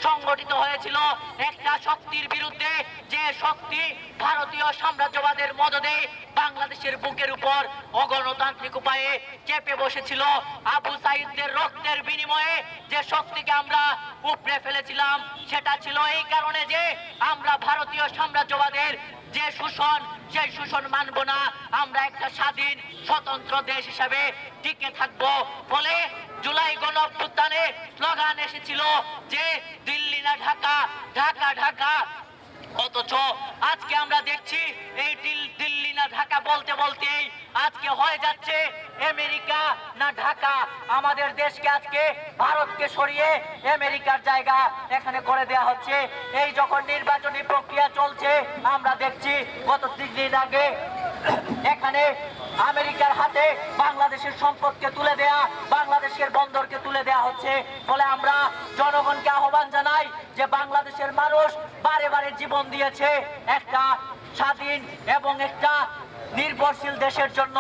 সংগঠিত হয়েছিল একটা শক্তির বিরুদ্ধে, যে শক্তি ভারতীয় সাম্রাজ্যবাদের মদদে বাংলাদেশের বুকের উপর অগণতান্ত্রিক উপায়ে চেপে বসেছিল। আবু সাইদদের রক্তের বিনিময়ে যে শক্তিকে আমরা উপড়ে ফেলেছিলাম, সেটা ছিল এই কারণে যে আমরা ভারতীয় সাম্রাজ্যবাদের যে শোষণ, সেই শোষণ মানব না। আমরা একটা স্বাধীন স্বতন্ত্র দেশ হিসাবে টিকে থাকবো। ফলে জুলাই গণ অভ্যুত্থানে স্লোগান এসেছিল যে দিল্লি না ঢাকা, ঢাকা ঢাকা। অথচ আজকে আমরা দেখছি এই দিল্লি না ঢাকা বলতে বলতেই আজকে হয়ে যাচ্ছে আমেরিকা না ঢাকা। আমাদের দেশকে আজকে ভারতকে সরিয়ে আমেরিকার জায়গা এখানে করে দেয়া হচ্ছে। এই যখন নির্বাচনী প্রক্রিয়া চলছে, আমরা দেখছি গত 3 দিন আগে এখানে আমেরিকার হাতে বাংলাদেশের সম্পদকে তুলে দেয়া, বাংলাদেশের বন্দরকে তুলে দেয়া হচ্ছে। ফলে আমরা জনগণকে আহ্বান জানাই যে বাংলাদেশের মানুষ বারে বারে জীবন দিয়েছে একটা স্বাধীন এবং একটা নির্ভরশীল দেশের জন্য।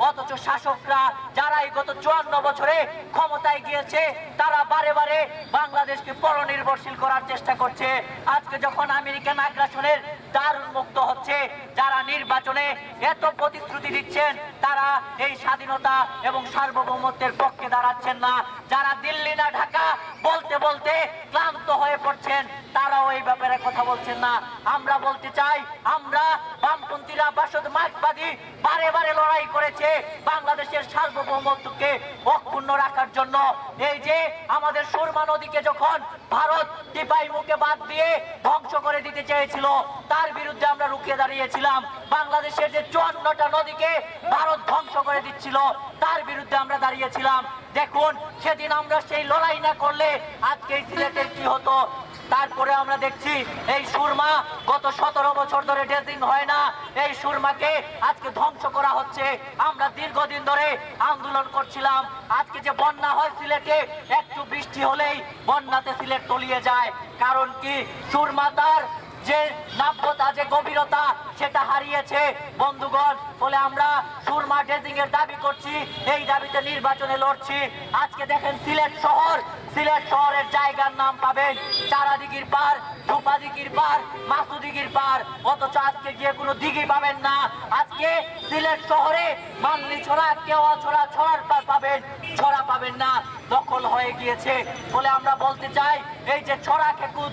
অথচ শাসকরা যারা এই গত 54 বছরে ক্ষমতায় গিয়েছে, তারা বারে বারে বাংলাদেশকে পরনির্ভরশীল করার চেষ্টা করছে। আজকে যখন আমেরিকান আগ্রাসনের দ্বার উন্মুক্ত হচ্ছে, যারা নির্বাচনে এত প্রতিশ্রুতি দিচ্ছেন, তারা এই স্বাধীনতা এবং সার্বভৌমত্বের পক্ষে দাঁড়াচ্ছেন না। যারা দিল্লি না ঢাকা বলতে বলতে ক্লান্ত হয়ে পড়ছেন, তারাও এই ব্যাপারে কথা বলছেন না। আমরা বলতে চাই, আমরা বামপন্থীরা বাসদ মার্ক্সবাদী বারে বারে লড়াই করেছে বাংলাদেশের সার্বভৌমত্বকে অক্ষুণ্ণ রাখার জন্য। এই যে আমাদের সুরমা নদীকে যখন ভারত টিপাই মুখে বাদ দিয়ে ধ্বংস করে দিতে চেয়েছিল, তার বিরুদ্ধে আমরা রুখে দাঁড়িয়েছিলাম। বাংলাদেশের যে 54টা নদীকে ভারত ধ্বংস করে দিচ্ছিল, তার বিরুদ্ধে আমরা দাঁড়িয়েছিলাম। দেখুন, সেদিন আমরা সেই লড়াই না করলে আজকে এই সিলেটের কি হতো। তারপরে আমরা দেখছি এই সুরমা গত 17 বছর ধরে ড্রেজিং হয় না, এই সুরমাকে আজকে ধ্বংস করা হচ্ছে। আমরা দীর্ঘদিন ধরে আন্দোলন করছিলাম। আজকে যে বন্যা হয় সিলেটে, একটু বৃষ্টি হলেই বন্যাতে সিলেট তলিয়ে যায়। কারণ কি? সুরমা তার যে নাব্যতা, যে গভীরতা, সেটা হারিয়েছে বন্ধুগণ। ফলে আমরা সুরমা ড্রেজিং এর দাবি করছি, এই দাবিতে নির্বাচনে লড়ছি। আজকে দেখেন সিলেট শহরের জায়গার নাম পাবেন চারাদিঘির পার, ধূপাদিঘির পার, মাসুদিঘির পার। অথচ আজকে গিয়ে কোনো দিঘি পাবেন না। আজকে সিলেট শহরে মানলি ছড়া, কেওয়া ছড়া, ছড়ার পার পাবেন, ছড়া পাবেন না, দখল হয়ে গিয়েছে। বলে আমরা বলতে চাই, এই যে ছড়া খেকু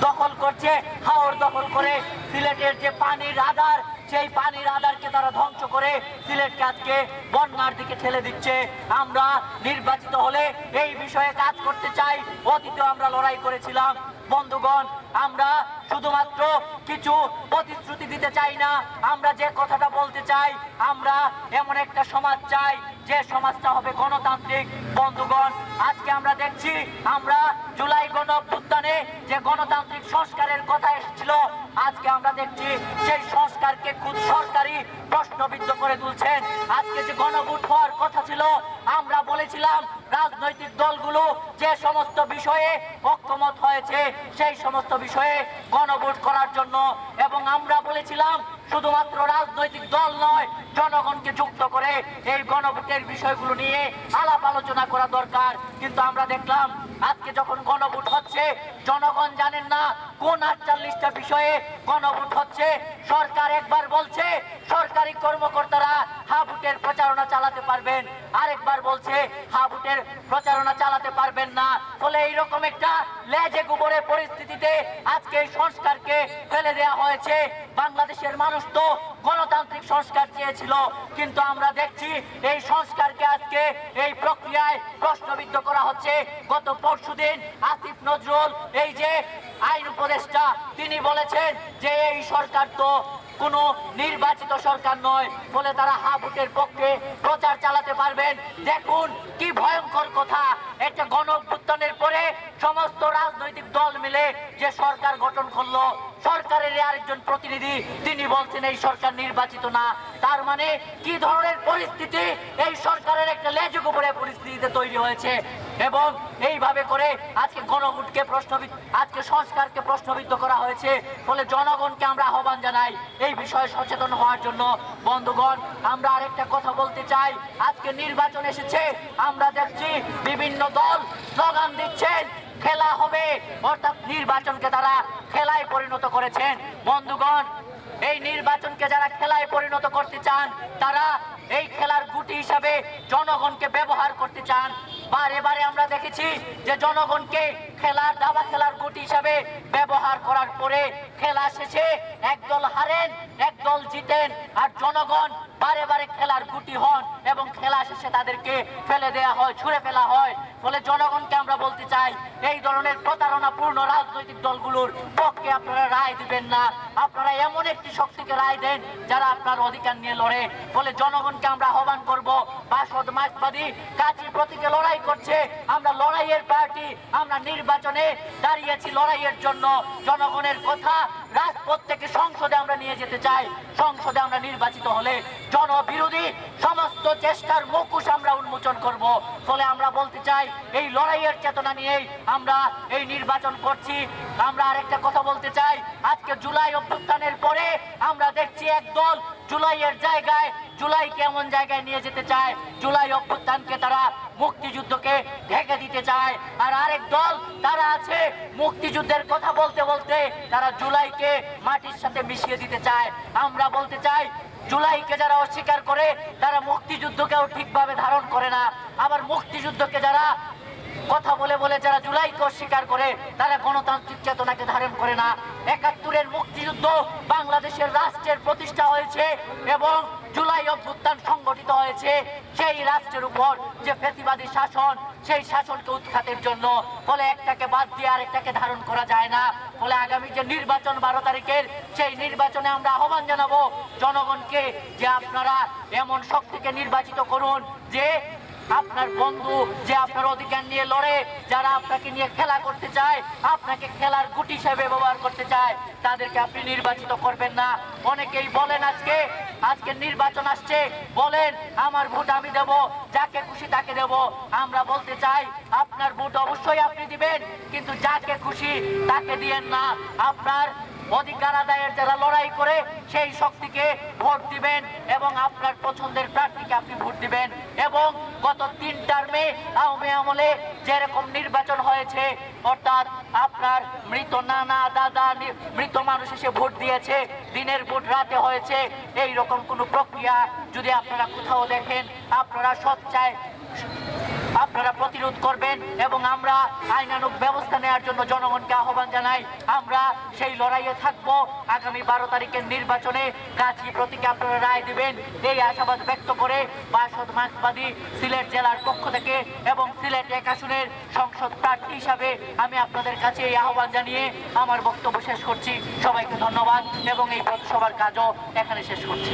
দখল করছে, হাওর দখল করে সিলেটের যে পানির আধার, সেই পানির আধারকে তারা ধ্বংস করে সিলেটকে আজকে বন্যার দিকে ঠেলে দিচ্ছে। আমরা নির্বাচিত হলে এই বিষয়ে কাজ করতে চাই। অতীতে আমরা লড়াই করেছিলাম বন্ধুগণ। আমরা শুধুমাত্র কিছু প্রতিশ্রুতি দিতে চাই না, আমরা যে কথাটা বলতে চাই, আমরা এমন একটা সমাজ চাই যে সমাজটা হবে গণতান্ত্রিক। বন্ধুগণ, আজকে আমরা দেখছি, আমরা জুলাই গণ অভ্যুত্থানে যে গণতান্ত্রিক সংস্কারের কথা এসেছিল, আজকে আমরা দেখছি সেই সংস্কারকে খুদ সরকারি প্রশ্নবিদ্ধ করে তুলছেন। আজকে যে গণভোট হওয়ার কথা ছিল, আমরা বলেছিলাম রাজনৈতিক দলগুলো যে সমস্ত বিষয়ে ঐক্যমত হয়েছে, সেই সমস্ত বিষয়ে গণভোট করার জন্য। এবং আমরা বলেছিলাম শুধুমাত্র রাজনৈতিক দল নয়, জনগণকে যুক্ত করে এই গণভোটের বিষয়গুলো নিয়ে আলাপ আলোচনা করা দরকার। কিন্তু আমরা দেখলাম আজকে যখন গণভোট হচ্ছে, জনগণ জানেন না কোন 48টা বিষয়ে গণভোট হচ্ছে। সরকার একবার বলছে সরকারি কর্মকর্তারা হাবুটের প্রচারণা চালাতে পারবেন, আরেকবার বলছে হাবুটের প্রচারণা চালাতে পারবেন না। ফলে এইরকম একটা লেজে গোবরে পরিস্থিতিতে আজকে এই সংস্কারকে ফেলে দেওয়া হয়েছে। বাংলাদেশের মানুষ তো গণতান্ত্রিক সংস্কার চেয়েছিল, কিন্তু আমরা দেখছি এই সংস্কারকে আজকে এই প্রক্রিয়ায় প্রশ্নবিদ্ধ করা হচ্ছে। গত পরশুদিন আসিফ নজরুল, এই যে আইন উপদেষ্টা, তিনি বলেছেন যে এই সরকার তো কোনো নির্বাচিত সরকার নয়, ফলে তারা হাবুটের পক্ষে প্রচার চালাতে পারবেন। দেখুন কি ভয়ঙ্কর কথা। একটা গণ অভ্যুত্থানের পরে সমস্ত রাজনৈতিক দল মিলে যে সরকার গঠন করলো, সরকারের আরেকজন প্রতিনিধি তিনি বলছেন এই সরকার নির্বাচিত না। তার মানে কি ধরনের পরিস্থিতি, এই সরকারের একটা লেজু গোবরে পরিস্থিতিতে তৈরি হয়েছে। এবং এইভাবে করে আজকে গণভোটকে আজকে সংস্কারকে প্রশ্নবিদ্ধ করা হয়েছে। ফলে জনগণকে আমরা আহ্বান জানাই এই বিষয়ে সচেতন হওয়ার জন্য। বন্ধুগণ, আমরা আরেকটা কথা বলতে চাই, আজকে নির্বাচন এসেছে, আমরা দেখছি বিভিন্ন দল স্লোগান দিচ্ছেন খেলা হবে, অর্থাৎ নির্বাচনকে তারা খেলায় পরিণত করেছেন। বন্ধুগণ, এই নির্বাচনকে যারা খেলায় পরিণত করতে চান, তারা এই খেলার গুটি হিসাবে জনগণকে ব্যবহার করতে চান। বারে বারে আমরা দেখেছি যে জনগণকে দাবা খেলার গুটি হিসাবে ব্যবহার করার পরে খেলা শেষে একদল হারেন, একদল জিতেন, আর জনগণ বারে বারে খেলার গুটি হন এবং খেলা শেষে তাদেরকে ফেলে দেয়া হয়, ছুঁড়ে ফেলা হয়। ফলে জনগণকে আমরা বলতে চাই, এই ধরনের প্রতারণাপূর্ণ রাজনৈতিক দলগুলোর পক্ষে আপনারা রায় দিবেন না। আপনারা এমন একটি শক্তিকে রায় দেন যারা আপনার অধিকার নিয়ে লড়ে। ফলে জনগণকে আমরা আহ্বান করব, বাসদ মার্ক্সবাদী কাজী প্রতীকে লড়াই করছে, আমরা লড়াইয়ের পার্টি, আমরা নির্বাচনে দাঁড়িয়েছি লড়াইয়ের জন্য। জনগণের কথা রাজপথ থেকে সংসদে আমরা নিয়ে যেতে চাই। সংসদে আমরা নির্বাচিত হলে জনবিরোধী সমস্ত চেষ্টার মুখোশ আমরা উন্মোচন করব। ফলে আমরা বলতে চাই, এই লড়াইয়ের চেতনা নিয়েই আমরা এই নির্বাচন করছি। আমরা আরেকটা কথা বলতে চাই, আজকে জুলাই অভ্যুত্থানের পরে আমরা দেখছি একদল জুলাইয়ের জায়গায় জুলাইকে এমন জায়গায় নিয়ে যেতে চায়, জুলাই অভ্যুত্থানকে তারা মুক্তিযুদ্ধকে ঢেকে দিতে চায়। আর আরেক দল তারা আছে মুক্তিযুদ্ধের কথা বলতে বলতে তারা জুলাইকে মাটির সাথে মিশিয়ে দিতে চায়। আমরা বলতে চাই, জুলাইকে যারা অস্বীকার করে তারা মুক্তিযুদ্ধকেও ঠিকভাবে ধারণ করে না। আবার মুক্তিযুদ্ধকে যারা কথা বলে বলে যারা জুলাইকে অস্বীকার করে তারা গণতান্ত্রিক চেতনাকে ধারণ করে না। ৭১-এর মুক্তিযুদ্ধ বাংলাদেশের রাষ্ট্রের প্রতিষ্ঠা হয়েছে এবং জুলাই অভ্যুত্থান সংগঠিত হয়েছে সেই রাষ্ট্রের উপর যে ফ্যাসিবাদী শাসন, সেই শাসনকে উৎখাতের জন্য। ফলে একটাকে বাদ দিয়ে আরেকটাকে ধারণ করা যায় না। ফলে আগামী যে নির্বাচন 12 তারিখের, সেই নির্বাচনে আমরা আহ্বান জানাবো জনগণকে যে আপনারা এমন শক্তিকে নির্বাচিত করুন যে আপনার বন্ধু, যে আপনার অধিকার নিয়ে লড়ে, যারা আপনাকে নিয়ে খেলা করতে চায়, আপনাকে খেলার গুটি হিসেবে ব্যবহার করতে চায়, তাদেরকে আপনি নির্বাচিত করবেন না। অনেকেই বলেন আজকে নির্বাচন আসছে, বলেন আমার ভোট আমি দেব, যাকে খুশি তাকে দেব। আমরা বলতে চাই, আপনার ভোট অবশ্যই আপনি দিবেন, কিন্তু যাকে খুশি তাকে দিয়েন না। আপনার অধিকার আদায়ের যারা লড়াই করে সেই শক্তিকে ভোট দিবেন এবং আপনার পছন্দের প্রার্থীকে আপনি ভোট দিবেন। এবং গত 3 টার্মে আওয়ামী আমলে যেরকম নির্বাচন হয়েছে, অর্থাৎ আপনার মৃত নানা দাদা মৃত মানুষ এসে ভোট দিয়েছে, দিনের ভোট রাতে হয়েছে, এই রকম কোনো প্রক্রিয়া যদি আপনারা কোথাও দেখেন, আপনারা স্বেচ্ছায় আপনারা প্রতিরোধ করবেন এবং আমরা আইনানুগ ব্যবস্থা নেওয়ার জন্য জনগণকে আহ্বান জানাই। আমরা সেই লড়াইয়ে থাকব। আগামী 12 তারিখের নির্বাচনে কাজী প্রতীকে আপনারা রায় দিবেন, এই আশাবাদ ব্যক্ত করে বাসদ মার্ক্সবাদী সিলেট জেলার পক্ষ থেকে এবং সিলেট 1 আসনের সংসদ প্রার্থী হিসাবে আমি আপনাদের কাছে এই আহ্বান জানিয়ে আমার বক্তব্য শেষ করছি। সবাইকে ধন্যবাদ এবং এই পথসভার কাজও এখানে শেষ করছি।